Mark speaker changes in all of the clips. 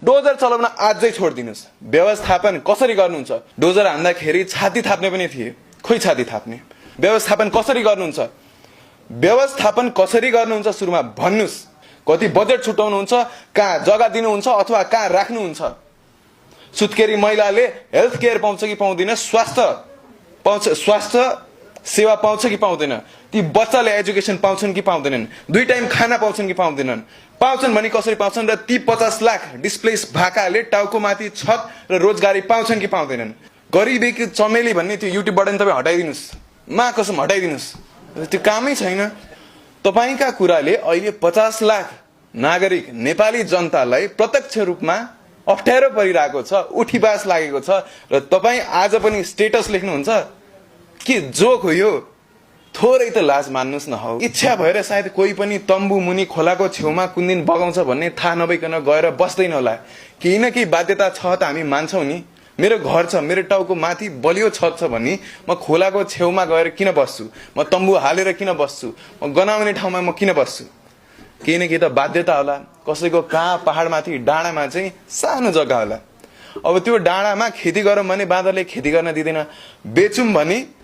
Speaker 1: Dozer चलाउन आजै छोडिदिनुस्। व्यवस्थापन कसरी गर्नुहुन्छ? डोजर हान्दाखेरि छाती थाप्ने पनि थिए, खोइ छाती थाप्ने। व्यवस्थापन कसरी गर्नुहुन्छ? व्यवस्थापन कसरी गर्नुहुन्छ सुरुमा भन्नुस्। कति बजेट छुटाउनुहुन्छ, कहाँ जग्गा दिनुहुन्छ अथवा कहाँ राख्नुहुन्छ? सुत्केरी महिलाले हेल्थ केयर पाउँछ कि पाउँदैन? स्वास्थ्य सेवा पाउँछ कि पाउँदैन? ती बच्चाले एजुकेसन पाउँछन् कि पाउँदैनन्? 2 टाइम खाना पाउँछन् कि पाउँदैनन्? पाउँछन् भने कसरी पाउँछन्? र ती 50 लाख डिस्प्लेस भाकाले टाउकोमाथि छत र रोजगारी पाउँछन् कि पाउँदैनन्? गरिबी कि चमेली भन्ने त्यो युट्युबबाट नि तपाईँ हटाइदिनुस्, मा कसम हटाइदिनुस्। त्यो कामै छैन। तपाईका कुराले अहिले 50 लाख नागरिक नेपाली जनतालाई प्रत्यक्ष रूपमा अप्ठ्यारो परिरहेको छ, उठीबास लागेको छ। र तपाईँ आज पनि स्टेटस लेख्नुहुन्छ के जोक हो यो? थोरै त लाज मान्नुस् न हौ। इच्छा भएर सायद कोही पनि तम्बु मुनि खोलाको छेउमा कुन दिन बगाउँछ भन्ने थाहा नभइकन गएर बस्दैन होला। केही न केही बाध्यता छ त हामी मान्छौँ नि। मेरो घर छ, मेरो टाउको माथि बलियो छत छ भने म खोलाको छेउमा गएर किन बस्छु? म तम्बु हालेर किन बस्छु? म गनाउने ठाउँमा म किन बस्छु? केही न केही त बाध्यता होला। कसैको कहाँ पहाडमाथि डाँडामा चाहिँ सानो जग्गा होला। अब त्यो डाँडामा खेती गरौँ भने बाँदरले खेती गर्न दिँदैन, बेचौँ भने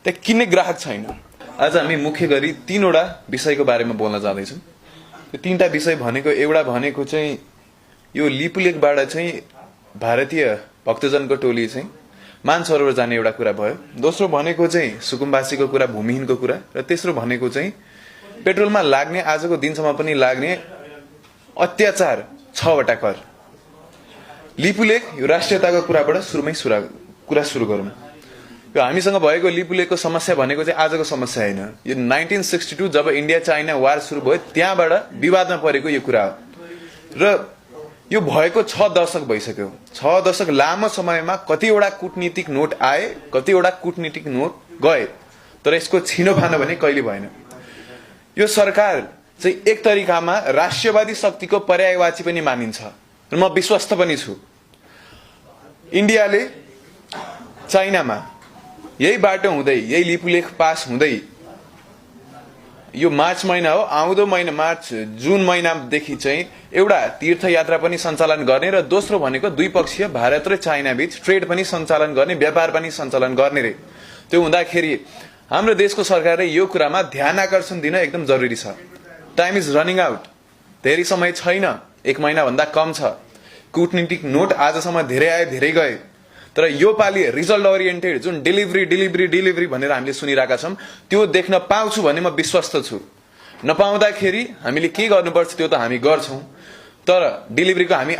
Speaker 1: त्यहाँ किन्ने ग्राहक छैन। आज हामी मुख्य गरी 3वटा विषयको बारेमा बोल्न जाँदैछौँ। त्यो 3टा विषय भनेको, एउटा भनेको चाहिँ यो लिपुलेखबाट चाहिँ भारतीय भक्तजनको टोली चाहिँ मानसरोवर जाने एउटा कुरा भयो। दोस्रो भनेको चाहिँ सुकुम्बासीको कुरा, भूमिहीनको कुरा। र तेस्रो भनेको चाहिँ पेट्रोलमा लाग्ने, आजको दिनसम्म पनि लाग्ने अत्याचार 6वटा कर। लिपुलेख यो राष्ट्रियताको कुराबाट कुरा सुरु गरौँ। यो हामीसँग भएको लिपुलेखको समस्या भनेको चाहिँ आजको समस्या होइन। यो 1962 जब इन्डिया चाइना वार सुरु भयो त्यहाँबाट विवादमा परेको यो कुरा हो। र यो भएको 6 दशक भइसक्यो। 6 दशक लामो समयमा कतिवटा कूटनीतिक नोट आए, कतिवटा कूटनीतिक नोट गए, तर यसको छिनोफानो भने कहिले भएन। यो सरकार चाहिँ एक तरिकामा राष्ट्रवादी शक्तिको पर्यायवाची पनि मानिन्छ र म विश्वस्त पनि छु। इन्डियाले चाइनामा यही बाटो हुँदै, यही लिपुलेख पास हुँदै यो मार्च महिना हो, आउँदो महिना जुन महिनादेखि चाहिँ एउटा तीर्थयात्रा पनि सञ्चालन गर्ने र दोस्रो भनेको द्विपक्षीय भारत र चाइना बीच ट्रेड पनि सञ्चालन गर्ने, व्यापार पनि सञ्चालन गर्ने रे। त्यो हुँदाखेरि हाम्रो देशको सरकारले यो कुरामा ध्यान आकर्षण दिन एकदम जरुरी छ। Time is running out. धेरै समय छैन, 1 महिनाभन्दा कम छ। कूटनीतिक नोट आजसम्म धेरै आए, धेरै गए, तर यो पालि रिजल्ट ओरिएन्टेड जुन डेलिभरी भनेर हामीले सुनिरहेका छौँ त्यो देख्न पाउँछु भन्ने म विश्वस्त छु। नपाउँदाखेरि हामीले के गर्नुपर्छ त्यो त हामी गर्छौँ, तर डेलिभरीको हामी